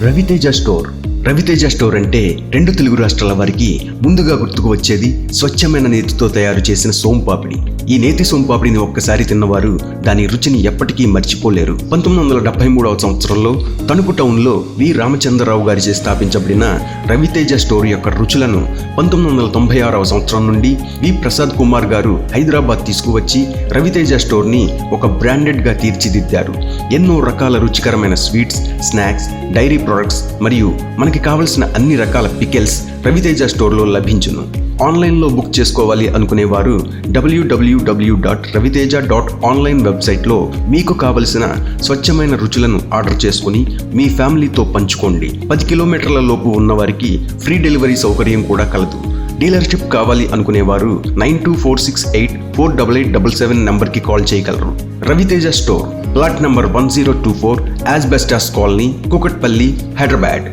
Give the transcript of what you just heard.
Raviteja store. Raviteja store అంటే రెండు తెలుగు రాష్ట్రాల వారికి ముందుగా గుర్తుకు వచ్చేది స్వచ్ఛమైన నేతితో తయారు చేసిన సోంపాపిడి. ఈ నేతి సోంపాపిడిని ఒక్కసారి తిన్నవారు దాని రుచిని ఎప్పటికీ మర్చిపోలేరు. 1973వ సంవత్సరంలో తణుకు టౌన్లో వి రామచంద్రరావు గారిచే స్థాపించబడిన రవితేజ స్టోర్ యొక్క రుచులను 1996వ సంవత్సరం నుండి వి ప్రసాద్ కుమార్ గారు హైదరాబాద్ తీసుకువచ్చి రవితేజ స్టోర్ని ఒక బ్రాండెడ్గా తీర్చిదిద్దారు. ఎన్నో రకాల రుచికరమైన స్వీట్స్, స్నాక్స్, డైరీ ప్రొడక్ట్స్ మరియు మనకి కావలసిన అన్ని రకాల పికెల్స్ రవితేజ స్టోర్లో లభించును. ఆన్లైన్లో బుక్ చేసుకోవాలి అనుకునేవారు www.raviteja.online వెబ్సైట్లో మీకు కావలసిన స్వచ్ఛమైన రుచులను ఆర్డర్ చేసుకుని మీ ఫ్యామిలీతో పంచుకోండి. 10 కిలోమీటర్ల లోపు ఉన్నవారికి ఫ్రీ డెలివరీ సౌకర్యం కూడా కలదు. డీలర్షిప్ కావాలి అనుకునేవారు 9246848877 నెంబర్కి కాల్ చేయగలరు. Raviteja store, plot number 1024, asbestos colony, Kukatpally, Hyderabad.